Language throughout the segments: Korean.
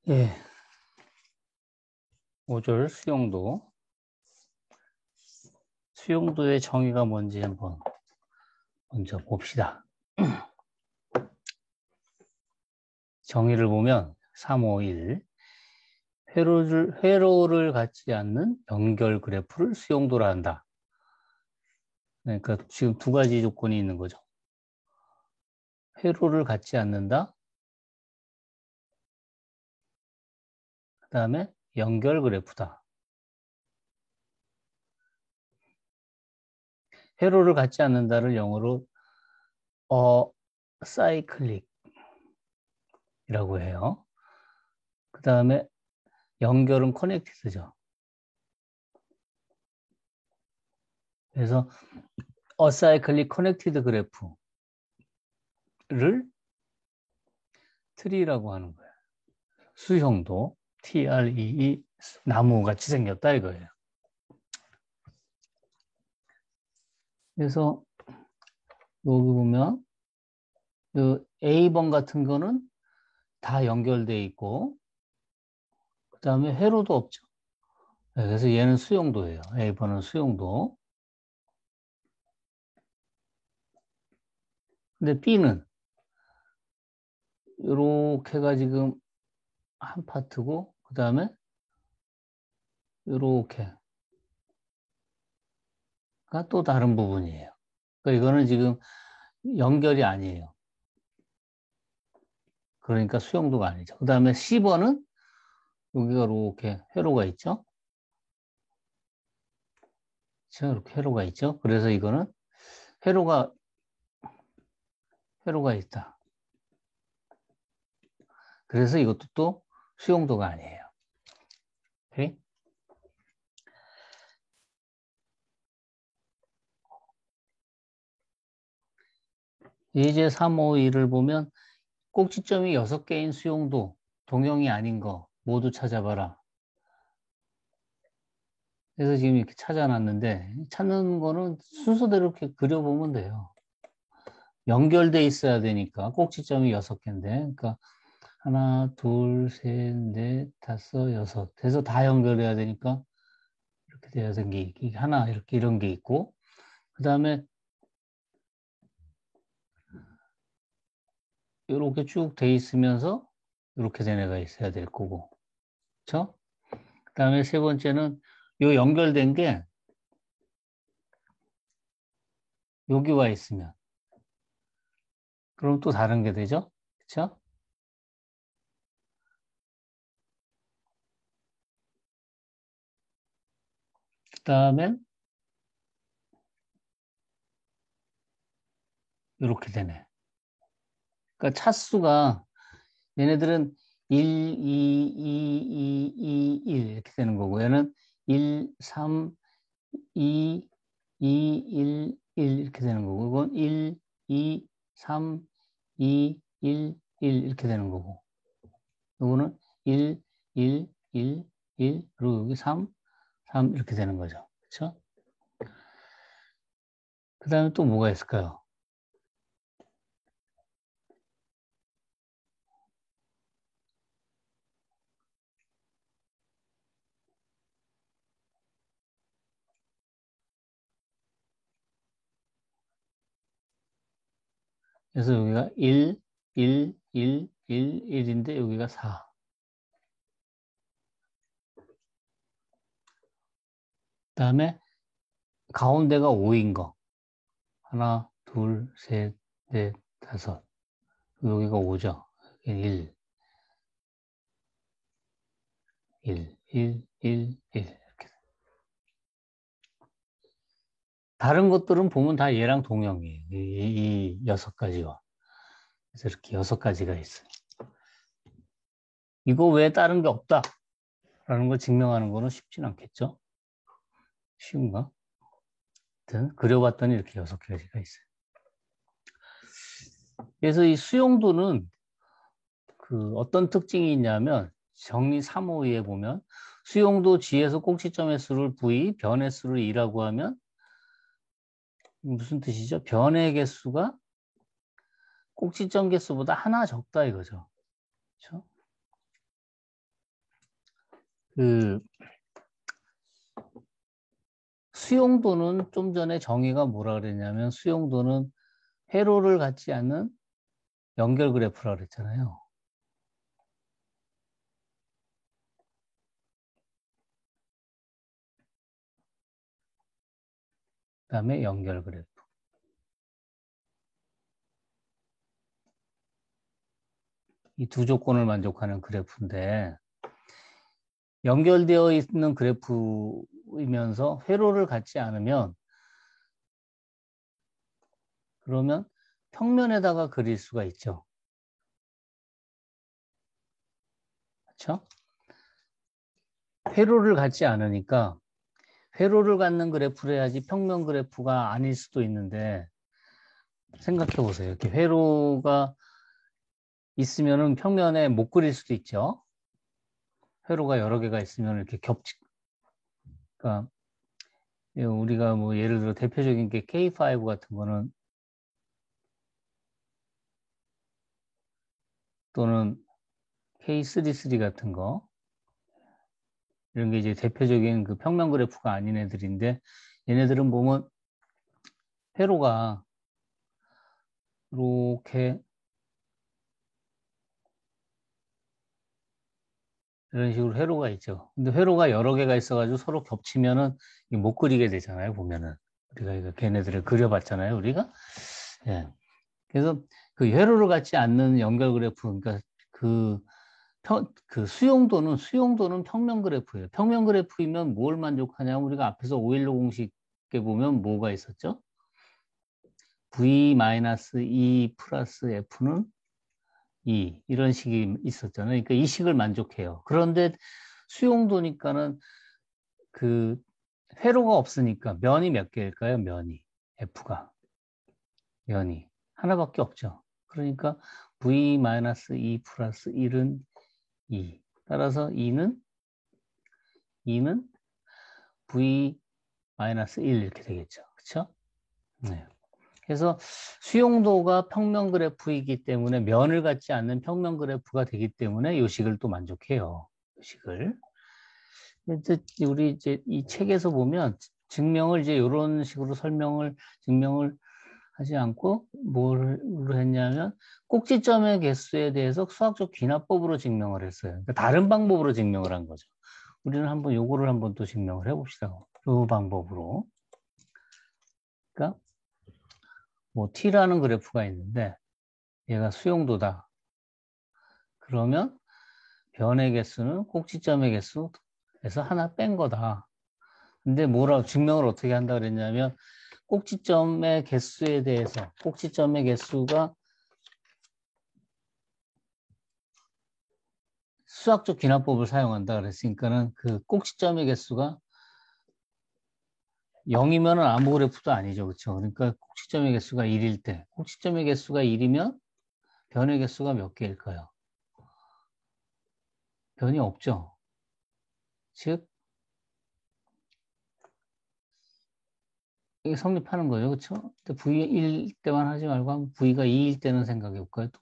예, 5절 수용도. 수용도의 정의가 뭔지 한번 먼저 봅시다. 정의를 보면 351. 회로를 갖지 않는 연결 그래프를 수용도라 한다. 그러니까 지금 두 가지 조건이 있는 거죠. 회로를 갖지 않는다. 그 다음에 연결 그래프다. 회로를 갖지 않는다를 영어로 사이클릭이라고 해요. 그 다음에 연결은 커넥티드죠. 그래서 어사이클릭 커넥티드 그래프를 트리라고 하는 거예요. 수형도 TREE 나무같이 생겼다 이거예요. 그래서 여기 보면 A번 같은 거는 다 연결돼 있고 그 다음에 회로도 없죠. 그래서 얘는 수용도예요. A번은 수용도. 근데 B는 이렇게가 지금 한 파트고 그 다음에 이렇게가 또 다른 부분이에요. 그러니까 이거는 지금 연결이 아니에요. 그러니까 수용도가 아니죠. 그 다음에 C번은 여기가 이렇게 회로가 있죠. 이렇게 회로가 있죠. 그래서 이거는 회로가 있다. 그래서 이것도 또 수용도가 아니에요. 오케이? 예제 352를 보면 꼭지점이 6개인 수용도, 동형이 아닌 거 모두 찾아봐라. 그래서 지금 이렇게 찾아놨는데 찾는 거는 순서대로 이렇게 그려보면 돼요. 연결돼 있어야 되니까 꼭지점이 6개인데 그러니까 하나, 둘, 셋, 넷, 다섯, 여섯 해서 다 연결해야 되니까 이렇게 돼야 되는 게 하나 이렇게 이런 게 있고 그 다음에 이렇게 쭉 돼 있으면서 이렇게 된 애가 있어야 될 거고 그렇죠? 그 다음에 세 번째는 요 연결된 게 여기 와 있으면 그럼 또 다른 게 되죠? 그렇죠? 그 다음에 이렇게 되네. 그러니까 차수가 얘네들은 1, 2, 2, 2, 2, 1 이렇게 되는 거고 얘는 1, 3, 2, 2, 1, 1 이렇게 되는 거고 이건 1, 2, 3, 2, 1, 1 이렇게 되는 거고 이거는 1, 1, 1, 1 그리고 여기 3, 3 이렇게 되는 거죠. 그렇죠? 그 다음에 또 뭐가 있을까요? 그래서 여기가 1, 1, 1, 1, 1인데 여기가 4. 그 다음에 가운데가 5인 거. 하나, 둘, 셋, 넷, 다섯. 여기가 5죠. 1, 1, 1, 1, 1. 이렇게. 다른 것들은 보면 다 얘랑 동형이에요. 이 6가지와. 그래서 이렇게 6가지가 있어요. 이거 외에 다른 게 없다. 라는 걸 증명하는 거는 쉽진 않겠죠? 쉬운가? 하여튼 그려봤더니 이렇게 6가지가 있어요. 그래서 이 수용도는 그 어떤 특징이 있냐면 정리 352에 보면 수용도 G에서 꼭지점의 수를 V, 변의 수를 2라고 하면 무슨 뜻이죠? 변의 개수가 꼭지점 개수보다 하나 적다 이거죠. 그렇죠? 그 수용도는 좀 전에 정의가 뭐라 그랬냐면 수용도는 회로를 갖지 않는 연결 그래프라 그랬잖아요. 그다음에 연결 그래프. 이 두 조건을 만족하는 그래프인데 연결되어 있는 그래프이면서 회로를 갖지 않으면 그러면 평면에다가 그릴 수가 있죠. 그렇죠? 회로를 갖지 않으니까 회로를 갖는 그래프를 해야지 평면 그래프가 아닐 수도 있는데 생각해 보세요. 이렇게 회로가 있으면은 평면에 못 그릴 수도 있죠. 회로가 여러 개가 있으면 이렇게 그러니까 우리가 뭐 예를 들어 대표적인 게 K5 같은 거는 또는 K33 같은 거 이런 게 이제 대표적인 그 평면 그래프가 아닌 애들인데 얘네들은 보면 회로가 이렇게 이런 식으로 회로가 있죠. 근데 회로가 여러 개가 있어가지고 서로 겹치면은 못 그리게 되잖아요. 보면은 우리가 이거 걔네들을 그려봤잖아요. 우리가 예. 그래서 그 회로를 갖지 않는 연결 그래프, 그러니까 그, 그 수용도는 평면 그래프예요. 평면 그래프이면 뭘 만족하냐면 우리가 앞에서 오일로 공식에 보면 뭐가 있었죠? V-E 플러스 F는 2 이런 식이 있었잖아요. 그러니까 이 식을 만족해요. 그런데 수용도니까는 그 회로가 없으니까 면이 몇 개일까요? 면이 F가 면이 하나밖에 없죠. 그러니까 V-E 플러스 1은 2. 따라서 2는 V-1 이렇게 되겠죠. 그렇죠? 네. 그래서 수용도가 평면 그래프이기 때문에 면을 갖지 않는 평면 그래프가 되기 때문에 이 식을 또 만족해요. 이 식을. 이제 우리 이제 이 책에서 보면 증명을 이제 이런 식으로 증명을 하지 않고 뭘 했냐면 꼭지점의 개수에 대해서 수학적 귀납법으로 증명을 했어요. 그러니까 다른 방법으로 증명을 한 거죠. 우리는 한번 요거를 한번 또 증명을 해봅시다. 이 방법으로. 그러니까 뭐 t라는 그래프가 있는데 얘가 수용도다. 그러면 변의 개수는 꼭지점의 개수에서 하나 뺀 거다. 근데 증명을 어떻게 한다 그랬냐면 꼭지점의 개수에 대해서 꼭지점의 개수가 수학적 귀납법을 사용한다 그랬으니까는 그 꼭지점의 개수가 0이면 아무 그래프도 아니죠. 그렇죠? 그러니까 꼭지점의 개수가 1일 때 꼭지점의 개수가 1이면 변의 개수가 몇 개일까요? 변이 없죠. 즉 이게 성립하는 거죠. 그렇죠? V1일 때만 하지 말고 한번 V가 2일 때는 생각해 볼까요? 또.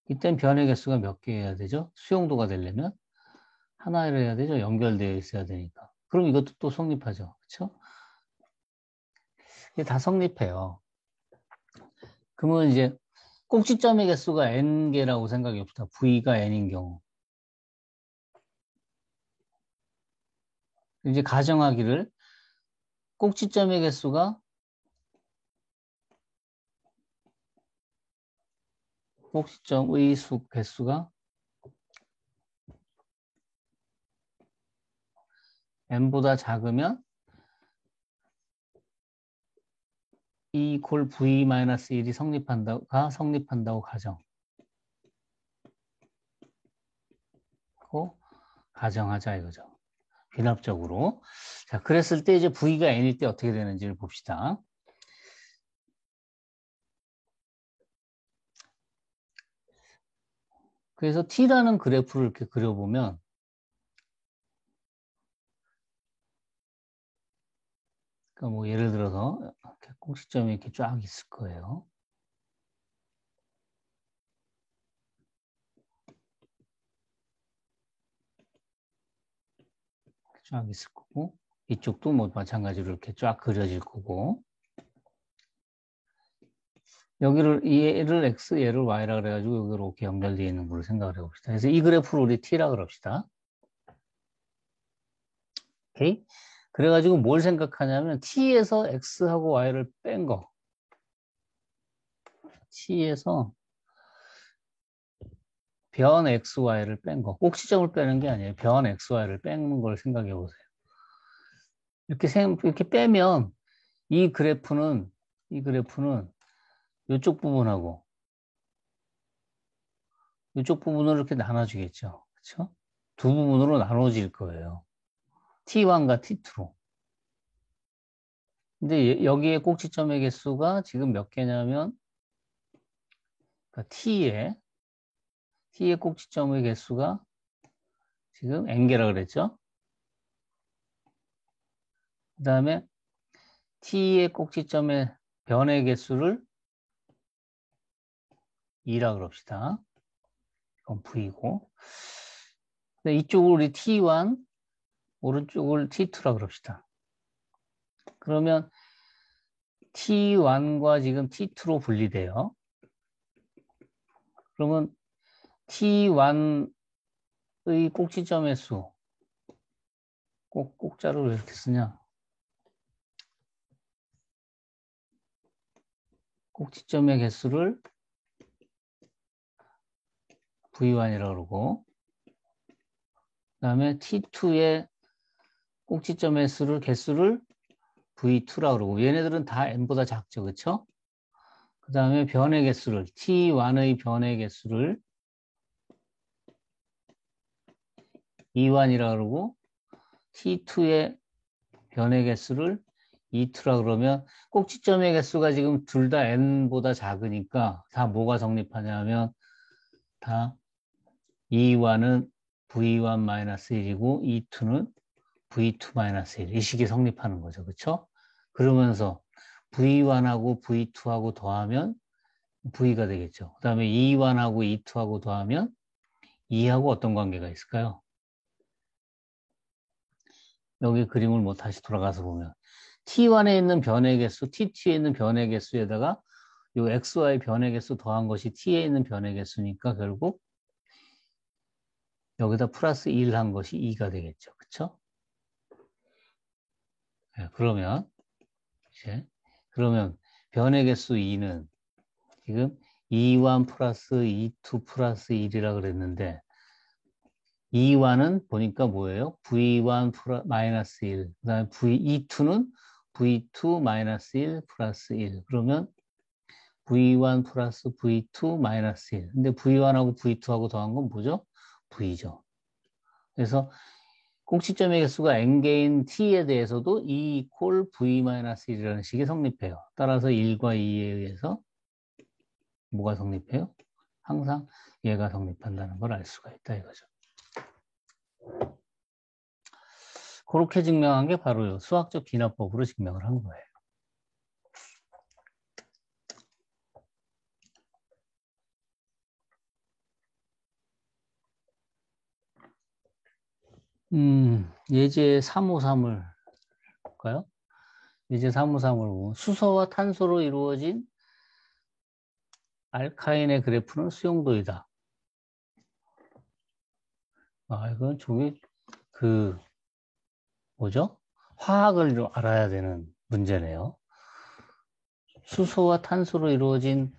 이땐 변의 개수가 몇 개여야 되죠? 수용도가 되려면 하나를 해야 되죠. 연결되어 있어야 되니까. 그럼 이것도 또 성립하죠. 그렇죠? 이게 다 성립해요. 그러면 이제 꼭지점의 개수가 n개라고 생각해 봅시다. V가 n인 경우. 이제 가정하기를 꼭지점의 개수가 꼭지점의 개수가 n보다 작으면 E 콜 V-1이 성립한다고 가정하자 이거죠. 귀납적으로. 자, 그랬을 때 이제 V가 n일 때 어떻게 되는지를 봅시다. 그래서 T라는 그래프를 이렇게 그려보면 그러니까 뭐 예를 들어서 이렇게 꼭지점이 이렇게 쫙 있을 거예요. 쫙 있을 거고, 이쪽도 뭐 마찬가지로 이렇게 쫙 그려질 거고, 여기를 얘를 x, 얘를 y라 그래가지고 여기로 이렇게 연결되어 있는 걸로 생각을 해봅시다. 그래서 이 그래프를 우리 t라 그럽시다. 오케이? 그래가지고 뭘 생각하냐면 t에서 x하고 y를 뺀 거, t에서 변 x, y를 뺀 거, 꼭 시점을 빼는 게 아니에요. 변 x, y를 빼는 걸 생각해 보세요. 이렇게 빼면 이 그래프는 이쪽 부분하고 이쪽 부분으로 이렇게 나눠지겠죠. 그렇죠? 두 부분으로 나눠질 거예요. T1과 T2로. 근데 여기에 꼭지점의 개수가 지금 몇 개냐면 그러니까 T의 꼭지점의 개수가 지금 N개라 그랬죠. 그 다음에 T의 꼭지점의 변의 개수를 2라 그럽시다. 이건 V고. 이쪽을 우리 T1, 오른쪽을 T2라 그럽시다. 그러면 T1과 지금 T2로 분리돼요. 그러면 T1의 꼭지점의 수, 꼭자를 왜 이렇게 쓰냐? 꼭지점의 개수를 V1이라고 그러고, 그 다음에 T2의 꼭지점의 개수를 V2라고 그러고, 얘네들은 다 n보다 작죠, 그쵸? 그 다음에 변의 개수를, T1의 변의 개수를 E1이라고 그러고, T2의 변의 개수를 E2라 그러면 꼭지점의 개수가 지금 둘 다 n보다 작으니까 다 뭐가 성립하냐면 다 E1은 V1-1이고 E2는 V2-1 이 식이 성립하는 거죠. 그렇죠? 그러면서 V1하고 V2하고 더하면 V가 되겠죠. 그 다음에 E1하고 E2하고 더하면 E하고 어떤 관계가 있을까요? 여기 그림을 뭐 다시 돌아가서 보면 T1에 있는 변의 개수, T2에 있는 변의 개수에다가 요 XY 변의 개수 더한 것이 T에 있는 변의 개수니까 결국 여기다 플러스 1 한 것이 2가 되겠죠. 그쵸? 네, 그러면 변의 개수 2는 지금 E1 플러스 E2 플러스 1이라 그랬는데 E1은 보니까 뭐예요? V1 마이너스 1. 그 다음에 E2는 V2 마이너스 1 플러스 1. 그러면 V1 플러스 V2 마이너스 1. 근데 V1하고 V2하고 더한 건 뭐죠? V죠. 그래서 꼭지점의 개수가 n개인 t에 대해서도 E 이퀄 V-1이라는 식이 성립해요. 따라서 1과 2에 의해서 뭐가 성립해요? 항상 얘가 성립한다는 걸 알 수가 있다 이거죠. 그렇게 증명한 게 바로 수학적 기납법으로 증명을 한 거예요. 예제 353을 볼까요? 예제 353을 보면 수소와 탄소로 이루어진 알카인의 그래프는 수용도이다. 이건 저기 뭐죠? 화학을 알아야 되는 문제네요. 수소와 탄소로 이루어진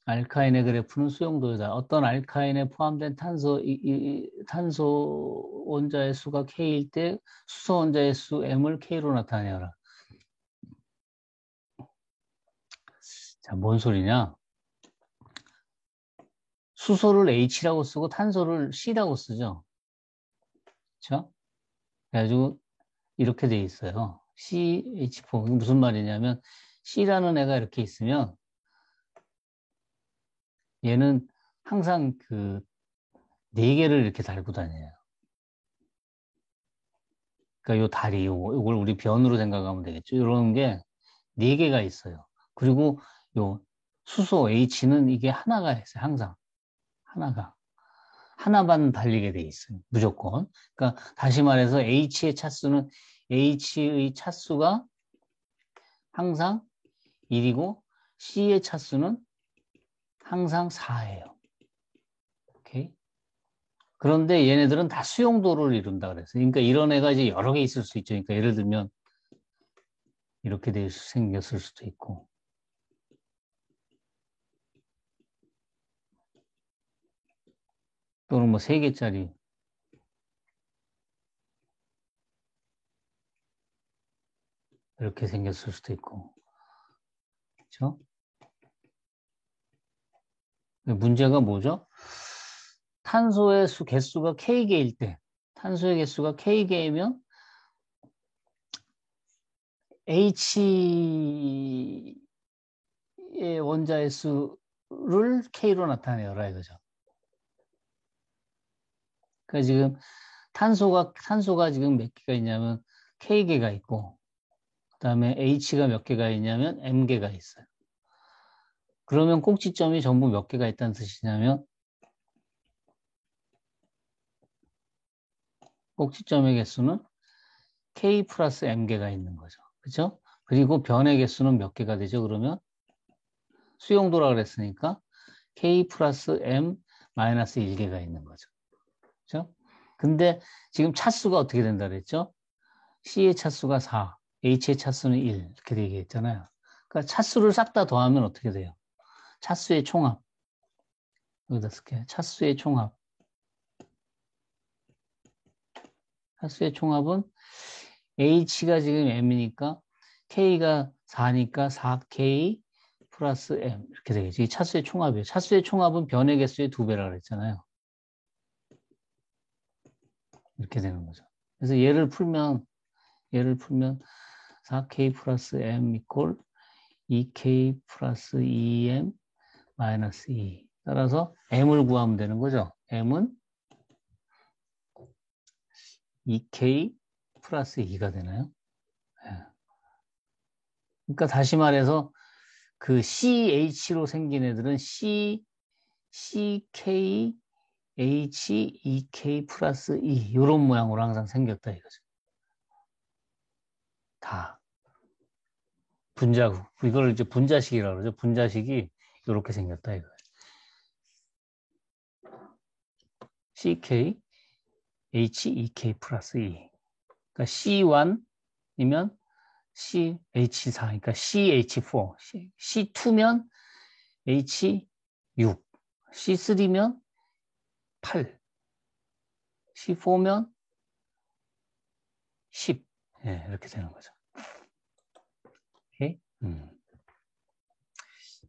알카인의 그래프는 수용도이다. 어떤 알카인에 포함된 탄소 원자의 수가 K일 때 수소 원자의 수 M을 K로 나타내라. 자, 뭔 소리냐? 수소를 H라고 쓰고 탄소를 C라고 쓰죠. 그렇죠? 그래가지고 이렇게 돼 있어요. CH4. 이게 무슨 말이냐면 C라는 애가 이렇게 있으면 얘는 항상 네 개를 이렇게 달고 다녀요. 그러니까 요 다리, 요걸 우리 변으로 생각하면 되겠죠. 이런 게 네 개가 있어요. 그리고 요 수소 H는 이게 하나가 있어요. 항상. 하나만 달리게 돼 있어요. 무조건. 그러니까 다시 말해서 H의 차수가 항상 1이고 C의 차수는 항상 4예요. 오케이? 그런데 얘네들은 다 수용도를 이룬다 그랬어요. 그러니까 이런 애가 이제 여러 개 있을 수 있죠. 그러니까 예를 들면 이렇게 생겼을 수도 있고. 또는 뭐 3개짜리. 이렇게 생겼을 수도 있고. 그렇죠? 문제가 뭐죠? 탄소의 개수가 K개일 때, 탄소의 개수가 K개이면 H의 원자의 수를 K로 나타내어라 이거죠. 그러니까 지금 탄소가 지금 몇 개가 있냐면 K개가 있고, 그 다음에 H가 몇 개가 있냐면 M개가 있어요. 그러면 꼭지점이 전부 몇 개가 있다는 뜻이냐면 꼭지점의 개수는 K 플러스 M개가 있는 거죠. 그렇죠? 그리고 변의 개수는 몇 개가 되죠? 그러면 수용도라 그랬으니까 K 플러스 M 마이너스 1개가 있는 거죠. 그렇죠? 근데 지금 차수가 어떻게 된다 그랬죠? C의 차수가 4, H의 차수는 1 이렇게 얘기했잖아요. 그러니까 차수를 싹 다 더하면 어떻게 돼요? 차수의 총합. 여기다 쓸게요. 차수의 총합. 차수의 총합은 H가 지금 M이니까 K가 4니까 4K 플러스 M 이렇게 되겠죠. 이 차수의 총합이에요. 차수의 총합은 변의 개수의 2배라 그랬잖아요. 이렇게 되는 거죠. 그래서 얘를 풀면 4K 플러스 M 이퀄 2K 플러스 2M 마이너스 2. 따라서 M을 구하면 되는 거죠. M은 2K 플러스 2가 되나요? 네. 그러니까 다시 말해서 그 CH로 생긴 애들은 CK, H, EK 플러스 2 이런 모양으로 항상 생겼다 이거죠. 다. 이걸 이제 분자식이라고 그러죠. 분자식이 이렇게 생겼다 이거예요. CK, HEK 플러스 2. 그러니까 C1이면 CH4, 그러니까 CH4. C2면 H6. C3면 8. C4면 10. 예, 이렇게 되는 거죠. 오케이?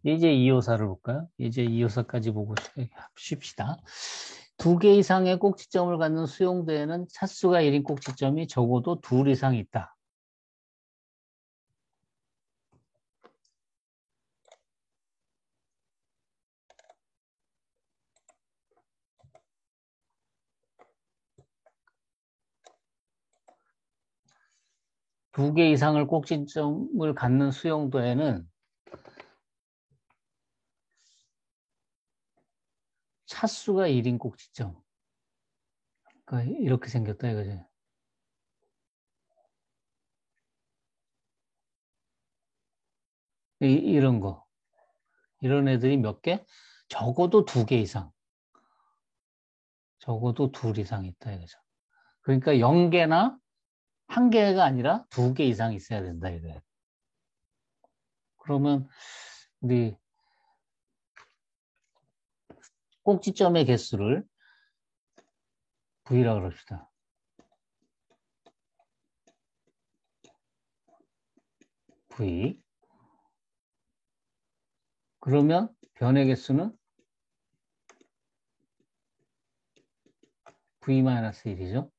이제 2호사를 볼까요? 이제 2호사까지 보고 쉽시다. 2개 이상의 꼭지점을 갖는 수용대에는 차수가 1인 꼭지점이 적어도 2 이상 있다. 두 개 이상을 꼭지점을 갖는 수용도에는 차수가 1인 꼭지점. 그러니까 이렇게 생겼다 이거죠. 이런 거. 이런 애들이 몇 개? 적어도 2개 이상. 적어도 2 이상 있다 이거죠. 그러니까 0개나 1개가 아니라 2개 이상 있어야 된다 이거예요. 그러면 우리 꼭지점의 개수를 V라 그럽시다. V. 그러면 변의 개수는 V-1이죠.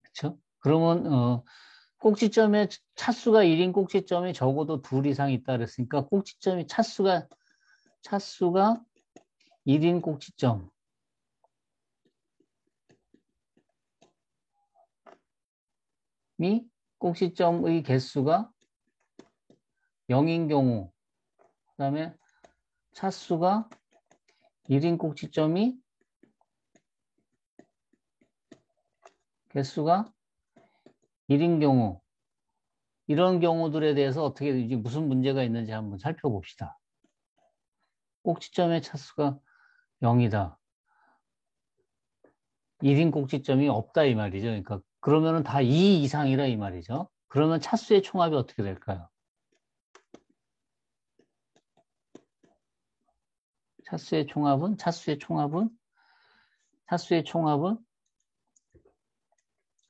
그렇죠? 그러면 꼭지점의 차수가 1인 꼭지점이 적어도 2 이상 있다 그랬으니까 꼭지점이 차수가 1인 꼭지점이 꼭지점의 개수가 0인 경우 그다음에 차수가 1인 꼭지점이 개수가 1인 경우, 이런 경우들에 대해서 어떻게 되는지, 무슨 문제가 있는지 한번 살펴봅시다. 꼭지점의 차수가 0이다. 1인 꼭지점이 없다 이 말이죠. 그러니까 그러면은 다 2 이상이라 이 말이죠. 그러면 차수의 총합이 어떻게 될까요? 차수의 총합은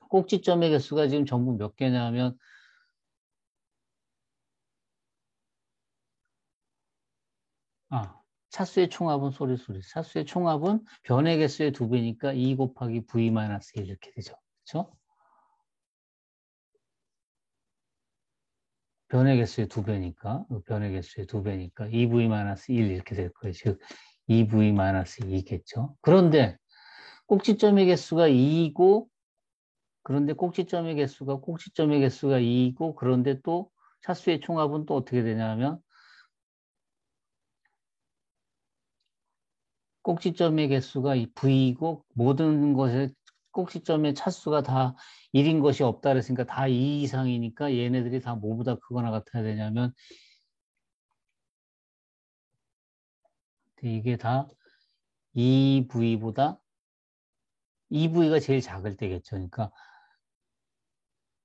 꼭지점의 개수가 지금 전부 몇 개냐면 차수의 총합은 차수의 총합은 변의 개수의 2배니까 2 곱하기 v-1 이렇게 되죠. 그렇죠? 변의 개수의 2배니까 2v-1 이렇게 될 거예요. 즉 2v-2겠죠. 그런데 꼭지점의 개수가 2이고 그런데 꼭지점의 개수가 2이고 그런데 또 차수의 총합은 또 어떻게 되냐면 꼭지점의 개수가 v이고 모든 것의 꼭지점의 차수가 다 1인 것이 없다 그랬으니까 다 2 이상이니까 얘네들이 다 뭐보다 크거나 같아야 되냐면 이게 다 2v보다 2v가 제일 작을 때겠죠. 그러니까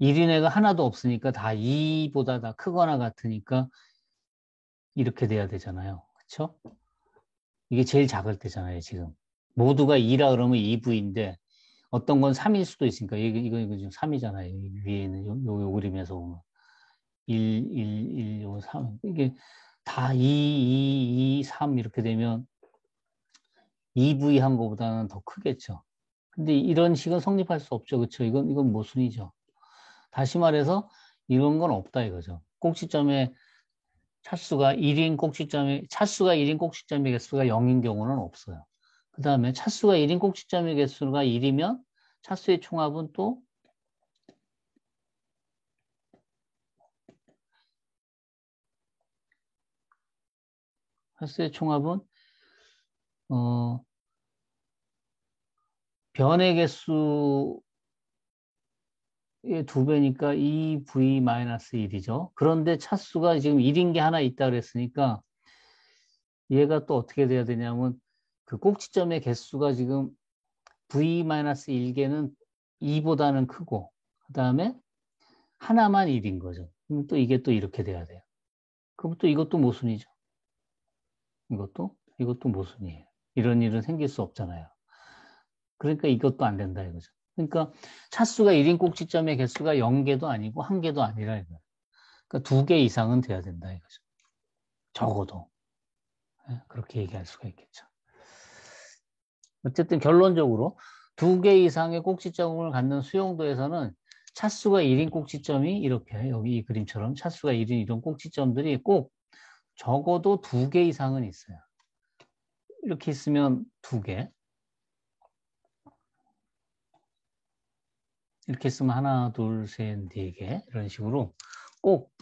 1인 애가 하나도 없으니까 다 2보다 다 크거나 같으니까 이렇게 돼야 되잖아요. 그렇죠? 이게 제일 작을 때잖아요, 지금. 모두가 2라 그러면 2v인데 어떤 건 3일 수도 있으니까 이거 지금 3이잖아요. 위에 있는 요 그림에서 보면 1, 3 이게 다 2, 3 이렇게 되면 2v 한 거보다는 더 크겠죠. 근데 이런 식은 성립할 수 없죠. 그렇죠? 이건 모순이죠. 다시 말해서 이런 건 없다 이거죠. 꼭지점의 차수가 1인 꼭지점의 개수가 0인 경우는 없어요. 그 다음에 차수가 1인 꼭지점의 개수가 1이면 차수의 총합은 또 변의 개수의 2배니까 2v-1이죠. 그런데 차수가 지금 1인 게 하나 있다 그랬으니까 얘가 또 어떻게 돼야 되냐면 그 꼭지점의 개수가 지금 v-1개는 2보다는 크고 그 다음에 하나만 1인 거죠. 그럼 또 이게 또 이렇게 돼야 돼요. 그럼 또 이것도 모순이죠. 이것도 모순이에요. 이런 일은 생길 수 없잖아요. 그러니까 이것도 안 된다 이거죠. 그러니까 차수가 1인 꼭지점의 개수가 0개도 아니고 1개도 아니라 이거예요. 그러니까 2개 이상은 돼야 된다 이거죠. 적어도. 그렇게 얘기할 수가 있겠죠. 어쨌든 결론적으로 2개 이상의 꼭지점을 갖는 수용도에서는 차수가 1인 꼭지점이 이렇게 여기 이 그림처럼 차수가 1인 이런 꼭지점들이 꼭 적어도 2개 이상은 있어요. 이렇게 있으면 2개. 이렇게 있으면 하나, 둘, 셋, 4개. 이런 식으로 꼭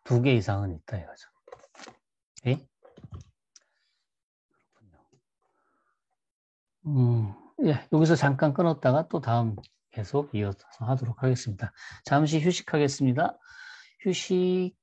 2개 이상은 있다 이거죠. 오케이? 예, 여기서 잠깐 끊었다가 또 다음 계속 이어서 하도록 하겠습니다. 잠시 휴식하겠습니다. 휴식.